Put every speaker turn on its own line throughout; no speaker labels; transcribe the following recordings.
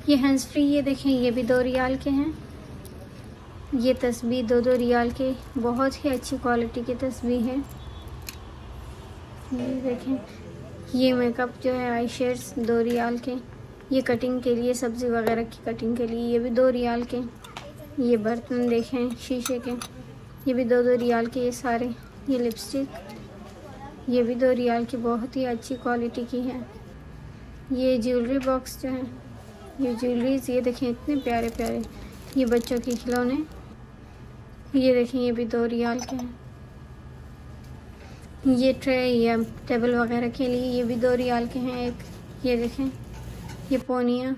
ये hands free, ये देखें, ये भी 2 रियाल के हैं। ये तस्बीह 2-2 रियाल के, बहुत ही अच्छी क्वालिटी की तस्बीह है। ये देखें, ये मेकअप जो है आई शेड्स 2 रियाल के। ये कटिंग के लिए, सब्ज़ी वगैरह की कटिंग के लिए, ये भी 2 रियाल के। ये बर्तन देखें शीशे के, ये भी 2-2 रियाल के ये सारे। ये लिपस्टिक, ये भी 2 रियाल की, बहुत ही अच्छी क्वालिटी की है। ये ज्वेलरी बॉक्स जो है, ये ज्वेलरीज, ये देखें इतने प्यारे प्यारे। ये बच्चों के खिलौने, ये देखें, ये भी 2 रियाल के हैं। ये ट्रे या टेबल वगैरह के लिए, ये भी 2 रियाल के हैं एक। ये देखें, ये पोनिया।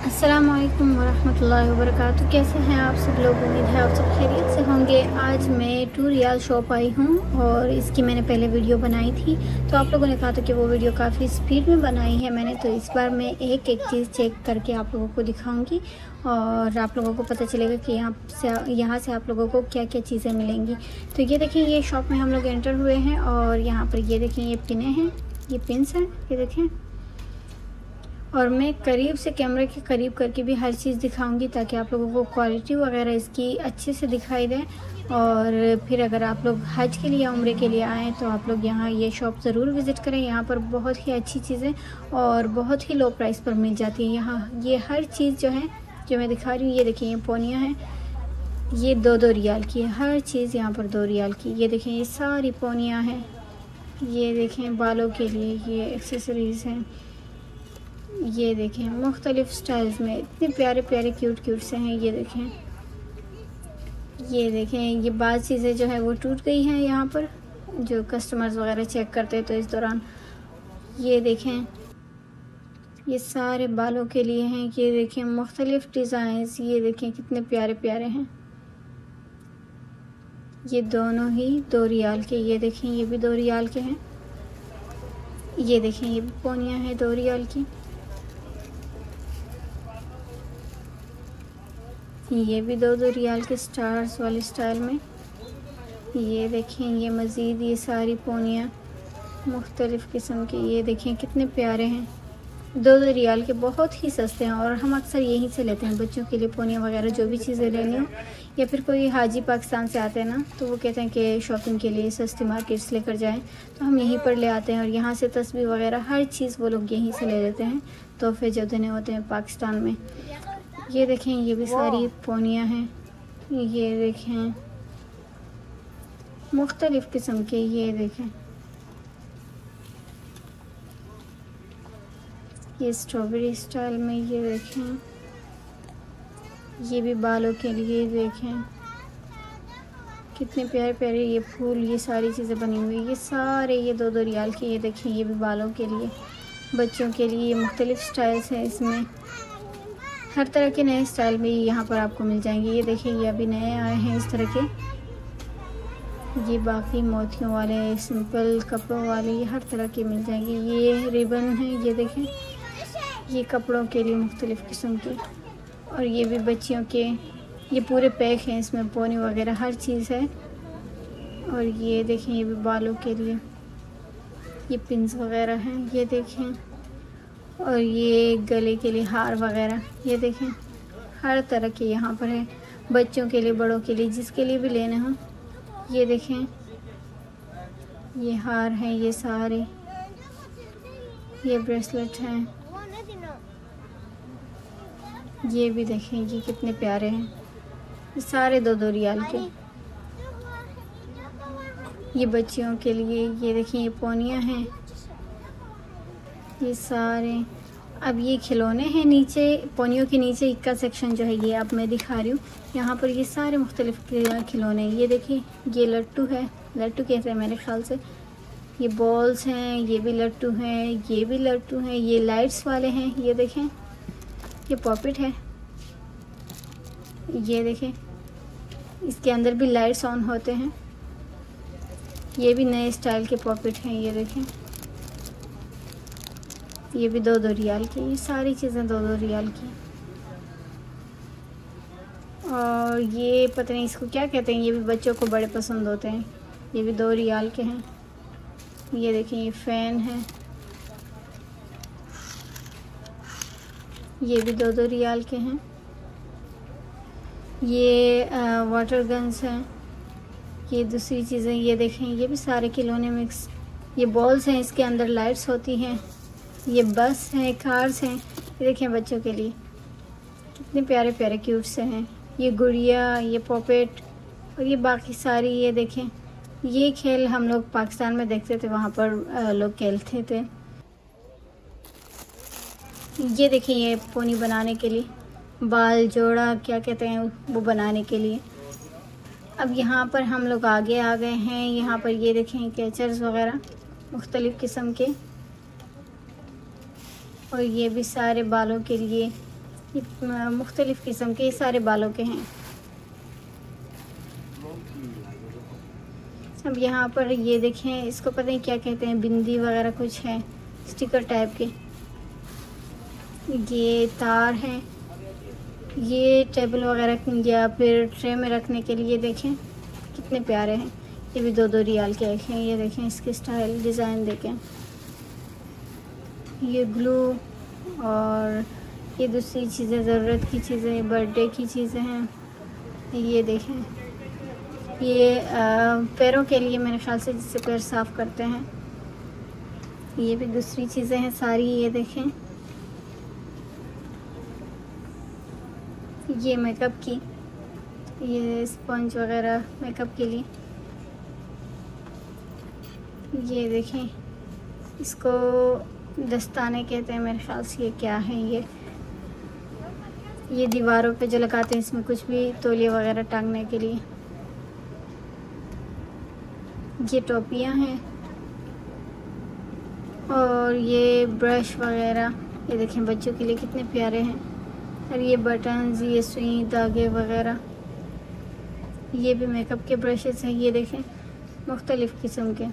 अस्सलाम वालेकुम वरहमतुल्लाहि वबरकातुहू। कैसे हैं आप सब लोग? उम्मीद है आप सब खैरियत से होंगे। आज मैं 2 रियाल शॉप आई हूँ और इसकी मैंने पहले वीडियो बनाई थी, तो आप लोगों ने कहा था कि वो वीडियो काफ़ी स्पीड में बनाई है मैंने, तो इस बार मैं एक एक चीज़ चेक करके आप लोगों को दिखाऊंगी और आप लोगों को पता चलेगा कि यहाँ से आप लोगों को क्या क्या चीज़ें मिलेंगी। तो ये देखें, ये शॉप में हम लोग एंटर हुए हैं और यहाँ पर ये देखें, ये पिनें हैं, ये पिन्स हैं, ये देखें। और मैं करीब से कैमरे के करीब करके भी हर चीज़ दिखाऊंगी ताकि आप लोगों को क्वालिटी वगैरह इसकी अच्छे से दिखाई दे। और फिर अगर आप लोग हज के लिए या उम्रे के लिए आएँ तो आप लोग यहाँ ये शॉप ज़रूर विज़िट करें। यहाँ पर बहुत ही अच्छी चीज़ें और बहुत ही लो प्राइस पर मिल जाती है। यहाँ ये हर चीज़ जो है जो मैं दिखा रही हूँ, ये देखिए, ये पोनियाँ हैं, ये 2-2 रियाल की है। हर चीज़ यहाँ पर 2 रियाल की। ये देखें, ये सारी पोनियाँ हैं। ये देखें, बालों के लिए ये एक्सेसरीज़ हैं। ये देखें, मुख्तलिफ़ स्टाइल्स में इतने प्यारे प्यारे क्यूट क्यूट से हैं। ये देखें, ये देखें, ये बाज़ चीज़ें जो है वो टूट गई हैं यहाँ पर, जो कस्टमर्स वगैरह चेक करते हैं तो इस दौरान। ये देखें, ये सारे बालों के लिए हैं। ये देखें, मुख्तलिफ़ डिज़ाइंस, ये देखें कितने प्यारे प्यारे हैं। ये दोनों ही 2 रियाल के। ये देखें, ये भी 2 रियाल के हैं। ये देखें, ये भी पोनियाँ हैं 2 रियाल की। ये भी 2-2 रियाल के स्टार्स वाले स्टाइल में। ये देखें, ये मज़ीद ये सारी पोनियाँ मुख्तलिफ़ किस्म की, ये देखें कितने प्यारे हैं। 2-2 रियाल के, बहुत ही सस्ते हैं और हम अक्सर यहीं से लेते हैं बच्चों के लिए पोनियाँ वगैरह जो भी चीज़ें लेनी हो। या फिर कोई हाजी पाकिस्तान से आते हैं ना, तो वो कहते हैं कि शॉपिंग के लिए सस्ती मार्केट्स लेकर जाएं, तो हम यहीं पर ले आते हैं और यहाँ से तस्बीह वगैरह हर चीज़ वो लोग यहीं से ले लेते हैं, तोहफे जो देने होते हैं पाकिस्तान में। ये देखें, ये भी सारी पोनियाँ हैं। ये देखें, मुख्तलिफ़ किस्म के। ये देखें, ये स्ट्रॉबेरी स्टाइल में। ये देखें, ये भी बालों के लिए। देखें कितने प्यारे प्यारे ये फूल, ये सारी चीज़ें बनी हुई। ये सारे ये 2-2 रियाल के। ये देखें, ये भी बालों के लिए, बच्चों के लिए। मुख्तलिफ़ स्टाइल्स हैं इसमें, हर तरह के नए स्टाइल भी यहाँ पर आपको मिल जाएंगे। ये देखिए, ये अभी नए आए हैं इस तरह के। ये बाकी मोतियों वाले, सिंपल कपड़ों वाले, ये हर तरह के मिल जाएंगे। ये रिबन है, ये देखें, ये कपड़ों के लिए मुख्तलिफ़ किस्म के। और ये भी बच्चियों के, ये पूरे पैक हैं, इसमें पोनी वगैरह हर चीज़ है। और ये देखें, ये भी बालों के लिए, ये पिन्स वगैरह हैं। ये देखें, और ये गले के लिए हार वगैरह। ये देखें, हर तरह के यहाँ पर है, बच्चों के लिए, बड़ों के लिए, जिसके लिए भी लेने हो। ये देखें, ये हार हैं, ये सारे, ये ब्रेसलेट हैं। ये भी देखें, ये कितने प्यारे हैं, ये सारे 2-2 रियाल के। ये बच्चियों के लिए। ये देखें, ये पोनियाँ हैं, ये सारे। अब ये खिलौने हैं नीचे, पोनियों के नीचे का सेक्शन जो है ये अब मैं दिखा रही हूँ। यहाँ पर ये सारे मुख्तलिफ़ खिलौने। ये देखिए, ये लट्टू है, लट्टू कहते हैं मेरे ख्याल से। ये बॉल्स हैं, ये भी लट्टू हैं, ये भी लट्टू हैं। ये लाइट्स वाले हैं, ये देखें, ये पॉपिट है। ये देखें, इसके अंदर भी लाइट्स ऑन होते हैं। ये भी नए स्टाइल के पॉपिट हैं। ये देखें, ये भी 2-2 रियाल के। ये सारी चीज़ें 2-2 रियाल की। और ये पता नहीं इसको क्या कहते हैं, ये भी बच्चों को बड़े पसंद होते हैं। ये भी 2 रियाल के हैं। ये देखें, ये फ़ैन है। ये भी 2-2 रियाल के हैं। ये वाटर गन्स हैं। ये दूसरी चीज़ें, ये देखें, ये भी सारे खिलौने मिक्स। ये बॉल्स हैं, इसके अंदर लाइट्स होती हैं। ये बस हैं, कार्स हैं। ये देखें बच्चों के लिए कितने प्यारे प्यारे क्यूट से हैं। ये गुड़िया, ये पॉपेट और ये बाकी सारी। ये देखें, ये खेल हम लोग पाकिस्तान में देखते थे, वहाँ पर लोग खेलते थे। ये देखें, ये पोनी बनाने के लिए, बाल जोड़ा क्या कहते हैं वो बनाने के लिए। अब यहाँ पर हम लोग आगे आ गए हैं। यहाँ पर ये देखें कैचर्स वगैरह मुख्तलिफ़ किस्म के, और ये भी सारे बालों के लिए मुख्तलिफ़ किस्म के, सारे बालों के हैं। अब यहाँ पर ये देखें, इसको पता नहीं क्या कहते हैं, बिंदी वगैरह कुछ है, स्टिकर टाइप के। ये तार हैं, ये टेबल वगैरह या फिर ट्रे में रखने के लिए। देखें कितने प्यारे हैं। ये भी 2-2 रियाल के हैं। ये देखें इसके स्टाइल डिज़ाइन देखें। ये ग्लू और ये दूसरी चीज़ें, ज़रूरत की चीज़ें, बर्थडे की चीज़ें हैं। ये देखें, ये पैरों के लिए मेरे ख्याल से, जिससे पैर साफ़ करते हैं। ये भी दूसरी चीज़ें हैं सारी। ये देखें, ये मेकअप की, ये स्पंज वगैरह मेकअप के लिए। ये देखें, इसको दस्ताने कहते हैं मेरे ख्याल से। ये क्या है, ये दीवारों पे जो लगाते हैं, इसमें कुछ भी तौलिया वगैरह टांगने के लिए। ये टोपियाँ हैं और ये ब्रश वगैरह। ये देखें बच्चों के लिए कितने प्यारे हैं। और ये बटन्स, ये सुई, धागे वगैरह। ये भी मेकअप के ब्रशेस हैं। ये देखें मुख्तलिफ़ किस्म के।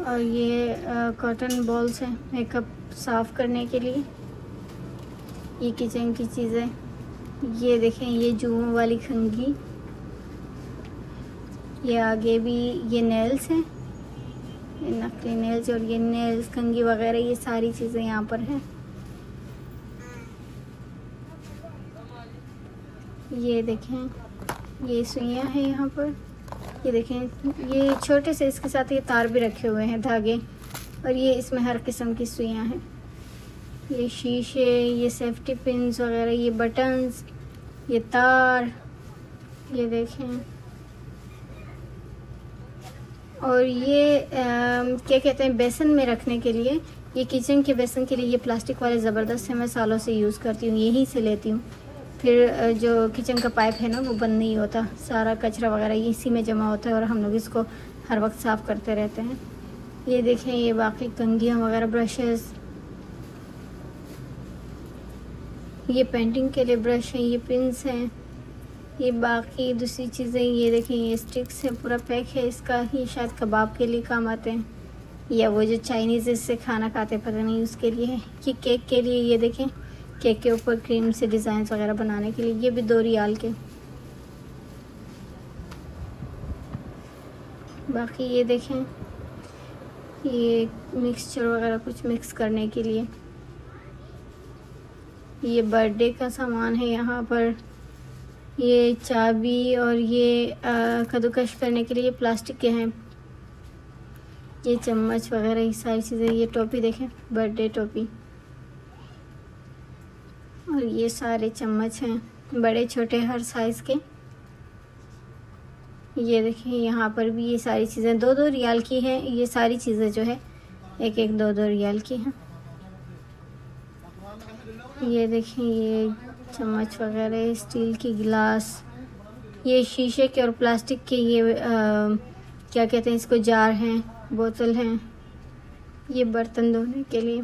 और ये कॉटन बॉल्स हैं मेकअप साफ़ करने के लिए। ये किचन की चीज़ें। ये देखें, ये जुओं वाली कंघी। ये आगे भी ये नेल्स हैं, ये नकली नेल्स, और ये नेल्स कंघी वगैरह। ये सारी चीज़ें यहाँ पर हैं। ये देखें, ये सुइयाँ हैं यहाँ पर। ये देखें, ये छोटे से इसके साथ ये तार भी रखे हुए हैं, धागे। और ये इसमें हर किस्म की सुइयाँ हैं। ये शीशे, ये सेफ्टी पिन्स वगैरह, ये बटन्स, ये तार। ये देखें, और ये क्या कहते हैं, बेसन में रखने के लिए। ये किचन के बेसन के लिए ये प्लास्टिक वाले ज़बरदस्त है, मैं सालों से यूज़ करती हूँ, यहीं से लेती हूँ। फिर जो किचन का पाइप है ना, वो बंद नहीं होता, सारा कचरा वगैरह इसी में जमा होता है और हम लोग इसको हर वक्त साफ़ करते रहते हैं। ये देखें, ये बाकी कंघियाँ वगैरह, ब्रशेस। ये पेंटिंग के लिए ब्रश हैं, ये पिन्स हैं। ये बाकी दूसरी चीज़ें। ये देखें, ये स्टिक्स है, पूरा पैक है इसका। ये शायद कबाब के लिए काम आते हैं, या वो जो चाइनीज़ इससे खाना खाते पता नहीं उसके लिए है। ये केक के लिए। ये देखें, केक के ऊपर क्रीम से डिज़ाइन वगैरह बनाने के लिए। ये भी 2 रियाल के। बाकी ये देखें, ये मिक्सचर वगैरह कुछ मिक्स करने के लिए। ये बर्थडे का सामान है यहाँ पर। ये चाबी और ये कद्दूकश करने के लिए प्लास्टिक के हैं। ये चम्मच वगैरह, ये सारी चीज़ें। ये टोपी देखें, बर्थडे टोपी। और ये सारे चम्मच हैं, बड़े छोटे हर साइज़ के। ये देखें, यहाँ पर भी ये सारी चीज़ें 2-2 रियाल की हैं। ये सारी चीज़ें जो है 1-1, 2-2 रियाल की हैं। ये देखें, ये चम्मच वगैरह, स्टील की गिलास। ये शीशे के और प्लास्टिक के, ये क्या कहते हैं इसको, जार हैं, बोतल हैं। ये बर्तन धोने के लिए।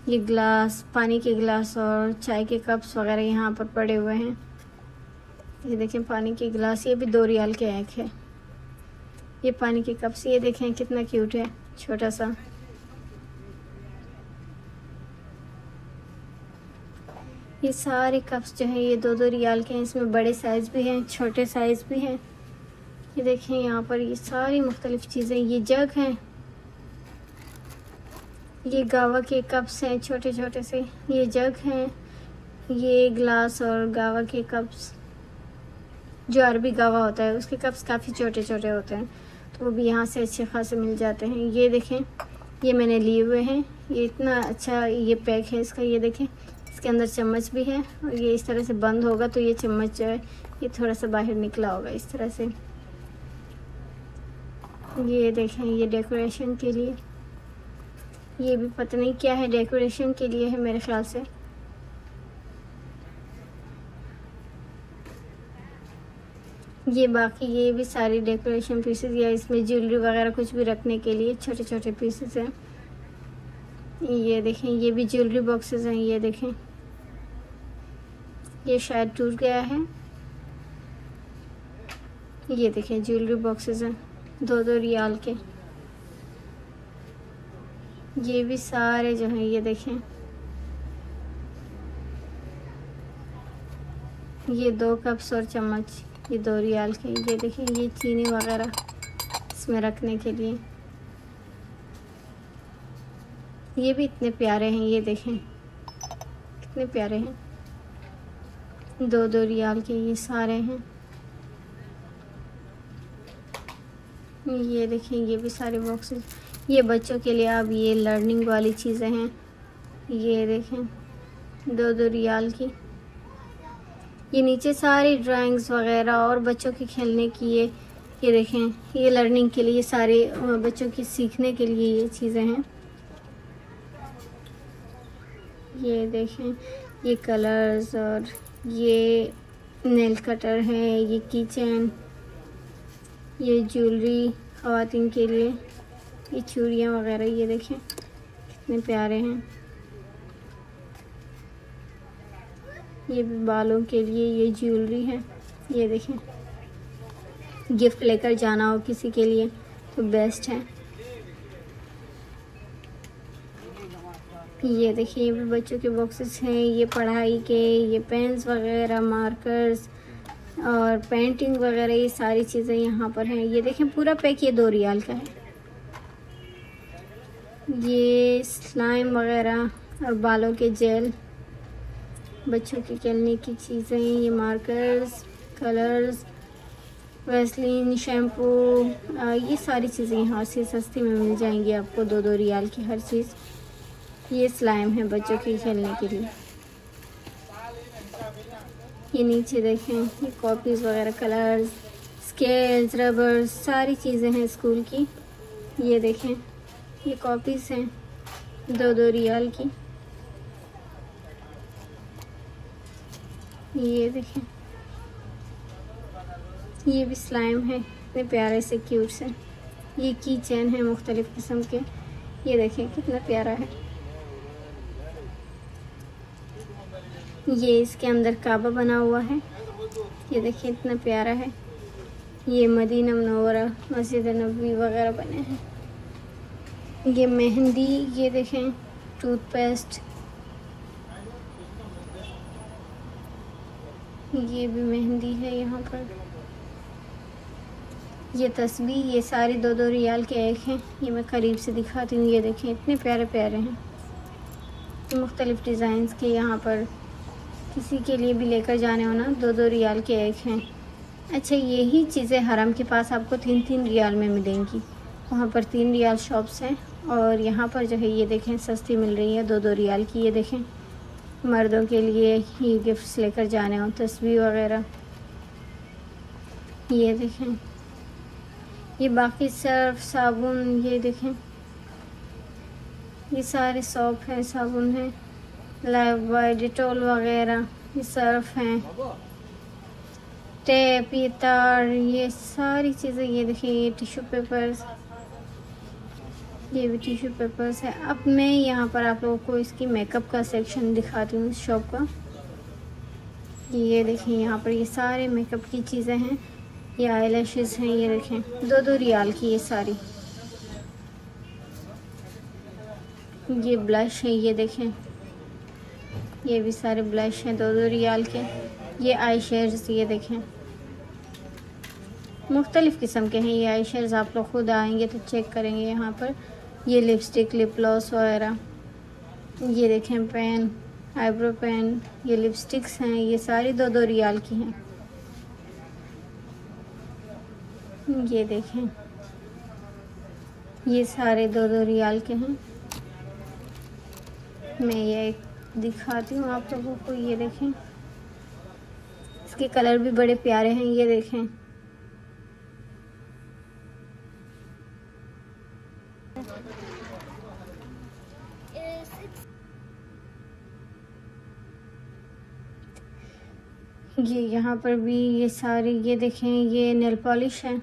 ये गिलास, पानी के गिलास और चाय के कप्स वगैरह यहाँ पर पड़े हुए हैं। ये देखें पानी के गिलास। ये भी 2 रियाल के एक है। ये पानी के कप्स। ये देखें कितना क्यूट है, छोटा सा। ये सारे कप्स जो हैं ये 2-2 रियाल के हैं। इसमें बड़े साइज़ भी हैं, छोटे साइज़ भी हैं। ये देखें यहाँ पर ये सारी मुख्तलिफ़ चीज़ें। ये जग हैं, ये गावा के कप्स हैं छोटे छोटे से, ये जग हैं, ये ग्लास और गावा के कप्स, जो अरबी गावा होता है उसके कप्स काफ़ी छोटे छोटे होते हैं, तो वो भी यहाँ से अच्छे खासे मिल जाते हैं। ये देखें, ये मैंने लिए हुए हैं, ये इतना अच्छा ये पैक है इसका। ये देखें, इसके अंदर चम्मच भी है और ये इस तरह से बंद होगा तो ये चम्मच जो है ये थोड़ा सा बाहर निकला होगा इस तरह से। ये देखें, ये डेकोरेशन के लिए, ये भी पता नहीं क्या है, डेकोरेशन के लिए है मेरे ख्याल से। ये बाकी ये भी सारी डेकोरेशन पीसेस या इसमें ज्वेलरी वगैरह कुछ भी रखने के लिए छोटे छोटे पीसेस हैं। ये देखें, ये भी ज्वेलरी बॉक्सेस हैं। ये देखें, ये शायद टूट गया है। ये देखें, ज्वेलरी बॉक्सेस हैं 2-2 रियाल के। ये भी सारे जो हैं, ये देखें, ये 2 कप्स और चम्मच, ये 2 रियाल के। ये देखें, ये चीनी वगैरह इसमें रखने के लिए, ये भी इतने प्यारे हैं। ये देखें कितने प्यारे हैं, 2-2 रियाल के ये सारे हैं। ये देखें, ये भी सारे बॉक्सेस, ये बच्चों के लिए अब ये लर्निंग वाली चीज़ें हैं। ये देखें 2-2 रियाल की। ये नीचे सारी ड्राइंग्स वगैरह और बच्चों के खेलने की, ये देखें, ये लर्निंग के लिए सारे बच्चों की सीखने के लिए ये चीज़ें हैं। ये देखें, ये कलर्स और ये नेल कटर है, ये कीचेन, ये ज्वेलरी ख़वातीन के लिए, ये चूड़ियाँ वगैरह। ये देखें कितने प्यारे हैं। ये भी बालों के लिए ये ज्वेलरी है। ये देखें, गिफ्ट लेकर जाना हो किसी के लिए तो बेस्ट है। ये देखिए, ये भी बच्चों के बॉक्सेस हैं, ये पढ़ाई के, ये पेन्स वगैरह, मार्कर्स और पेंटिंग वगैरह, ये सारी चीज़ें यहाँ पर हैं। ये देखें, पूरा पैक ये 2 रियाल का है। ये स्लाइम वगैरह और बालों के जेल, बच्चों के खेलने की चीज़ें, ये मार्कर्स, कलर्स, वैसलीन, शैम्पू, ये सारी चीज़ें यहाँ से सस्ती में मिल जाएंगी आपको, 2-2 रियाल की हर चीज़। ये स्लाइम है बच्चों के खेलने के लिए। ये नीचे देखें, ये कॉपीज़ वगैरह, कलर्स, स्केल्स, रबर्स, सारी चीज़ें हैं स्कूल की। ये देखें, ये कॉपीज़ हैं 2-2 रियाल की। ये देखें, ये भी स्लाइम है, इतने प्यारे से क्यूट से। ये की चैन है मुख्तलिफ़ किस्म के। ये देखें कितना प्यारा है। ये इसके अंदर काबा बना हुआ है। ये देखिए इतना प्यारा है। ये मदीना मुनव्वरा, मस्जिद नबवी वगैरह बने हैं। ये मेहंदी, ये देखें टूथपेस्ट, ये भी मेहंदी है यहाँ पर। ये तस्बीह, ये सारे 2-2 रियाल के एक हैं। ये मैं करीब से दिखाती हूँ। ये देखें इतने प्यारे प्यारे हैं, मुख्तलिफ़ डिज़ाइंस के। यहाँ पर किसी के लिए भी लेकर जाने हो ना, 2-2 रियाल के एक हैं। अच्छा, यही चीज़ें हरम के पास आपको 3-3 रियाल में मिलेंगी। वहाँ पर 3 रियाल शॉप्स हैं और यहाँ पर जो है ये देखें सस्ती मिल रही है 2-2 रियाल की। ये देखें मर्दों के लिए ये गिफ्ट्स लेकर जाने हो, तस्बीह वगैरह। ये देखें, ये बाकी सर्फ, साबुन, ये देखें ये सारे सॉप हैं, साबुन हैं, लाइफबॉय, डेटॉल वगैरह, ये सर्फ हैं, टेप, ये तार, ये सारी चीज़ें। ये देखिए ये टिश्यू पेपर्स, ये भी टिश्यू पेपर्स है। अब मैं यहाँ पर आप लोगों को इसकी मेकअप का सेक्शन दिखाती हूँ इस शॉप का। ये देखिए यहाँ पर ये सारे मेकअप की चीज़ें हैं। ये आई लैशेज़ हैं, ये देखें 2-2 रियाल की ये सारी। ये ब्लश है, ये देखें ये भी सारे ब्लश हैं 2-2 रियाल के। ये आई शेड्स, ये देखें मुख्तलिफ़ किस्म के हैं ये आई शेड्स। आप लोग खुद आएंगे तो चेक करेंगे यहाँ पर। ये लिपस्टिक, लिप ग्लॉस वगैरह। ये देखें पेन, आईब्रो पेन, ये लिपस्टिक्स हैं, ये सारी 2-2 रियाल की हैं। ये देखें, ये सारे 2-2 रियाल के हैं। मैं ये दिखाती हूँ आप लोगों को। ये देखें, इसके कलर भी बड़े प्यारे हैं। ये देखें, ये यहाँ पर भी ये सारी, ये देखें, ये नेल पॉलिश है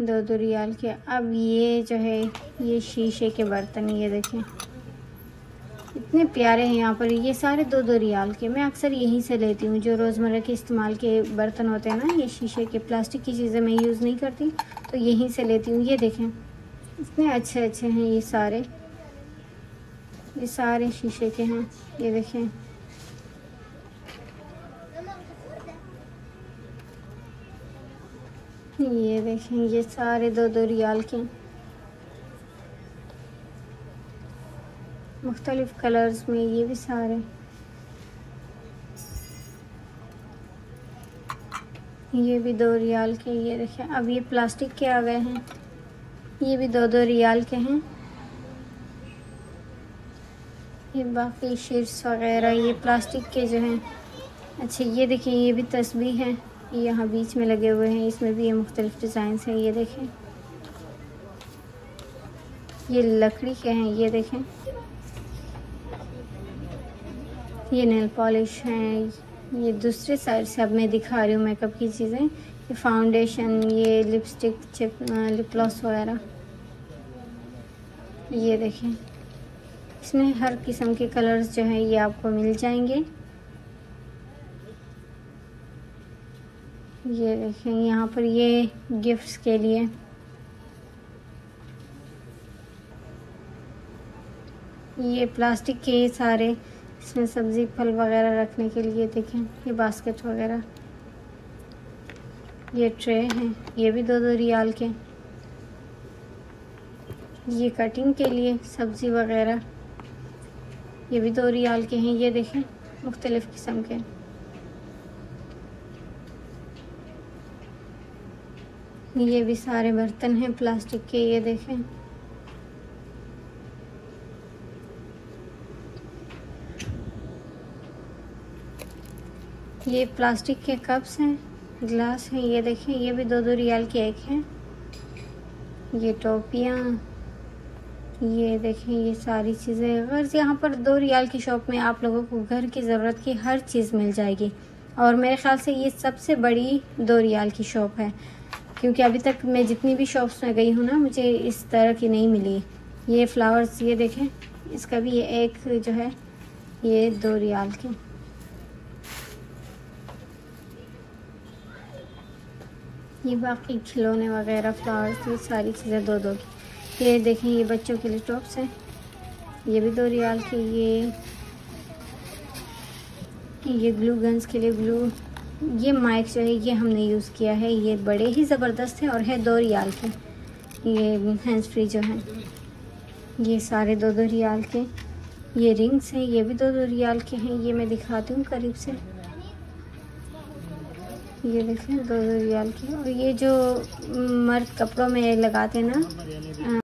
2-2 रियाल के। अब ये जो है ये शीशे के बर्तन, ये देखें इतने प्यारे हैं यहाँ पर। ये सारे 2-2 रियाल के। मैं अक्सर यहीं से लेती हूँ, जो रोज़मर्रा के इस्तेमाल के बर्तन होते हैं ना, ये शीशे के, प्लास्टिक की चीज़ें मैं यूज़ नहीं करती, तो यहीं से लेती हूँ। ये देखें इतने अच्छे अच्छे हैं ये सारे शीशे के हैं। ये देखें, ये देखें, ये सारे 2-2 रियाल के, मुख्तलिफ कलर्स में। ये भी सारे, ये भी 2 रियाल के। ये देखें, अब ये प्लास्टिक के आ गए हैं, ये भी 2-2 रियाल के हैं। ये बाकी शीट्स वगैरह ये प्लास्टिक के जो हैं। अच्छा, ये देखें, ये भी तस्बीह है, ये यहाँ बीच में लगे हुए हैं, इसमें भी ये मुख्तलिफ डिज़ाइंस हैं। ये देखें, ये लकड़ी के हैं। ये देखें, ये नेल पॉलिश हैं। ये दूसरे साइड से अब मैं दिखा रही हूँ मेकअप की चीज़ें। ये फाउंडेशन, ये लिपस्टिक, लिप ग्लॉस वगैरह। ये देखें, इसमें हर किस्म के कलर्स जो हैं ये आपको मिल जाएंगे। ये देखें, यहाँ पर ये गिफ्ट्स के लिए, ये प्लास्टिक के सारे, इसमें सब्ज़ी फल वगैरह रखने के लिए। देखें, ये बास्केट वगैरह, ये ट्रे हैं, ये भी 2-2 रियाल के। ये कटिंग के लिए सब्ज़ी वगैरह, ये भी 2 रियाल के हैं। ये देखें, मुख्तलिफ़ किस्म के। ये भी सारे बर्तन हैं प्लास्टिक के। ये देखें, ये प्लास्टिक के कप्स हैं, ग्लास हैं। ये देखें, ये भी 2-2 रियाल के एक हैं। ये टोपियाँ, ये देखें, ये सारी चीज़ें। अगर यहाँ पर 2 रियाल की शॉप में आप लोगों को घर की ज़रूरत की हर चीज़ मिल जाएगी। और मेरे ख़्याल से ये सबसे बड़ी 2 रियाल की शॉप है, क्योंकि अभी तक मैं जितनी भी शॉप्स में गई हूँ ना, मुझे इस तरह की नहीं मिली। ये फ्लावर्स, ये देखें, इसका भी ये एक जो है ये 2 रियाल के। ये बाकी खिलौने वगैरह, फ्लावर्स, ये सारी चीज़ें 2-2 की। ये देखें, ये बच्चों के लिए टॉप्स हैं, ये भी 2 रियाल के। ये ग्लू गन्स के लिए ग्लू। ये माइक जो है ये हमने यूज़ किया है, ये बड़े ही ज़बरदस्त है और है 2 रियाल के। ये हैंड्स फ्री जो हैं, ये सारे 2-2 रियाल के। ये रिंग्स हैं, ये भी 2-2 रियाल के हैं। ये मैं दिखाती हूँ करीब से। ये देखें, 2-2 रियाल के। और ये जो मर्द कपड़ों में लगाते हैं ना,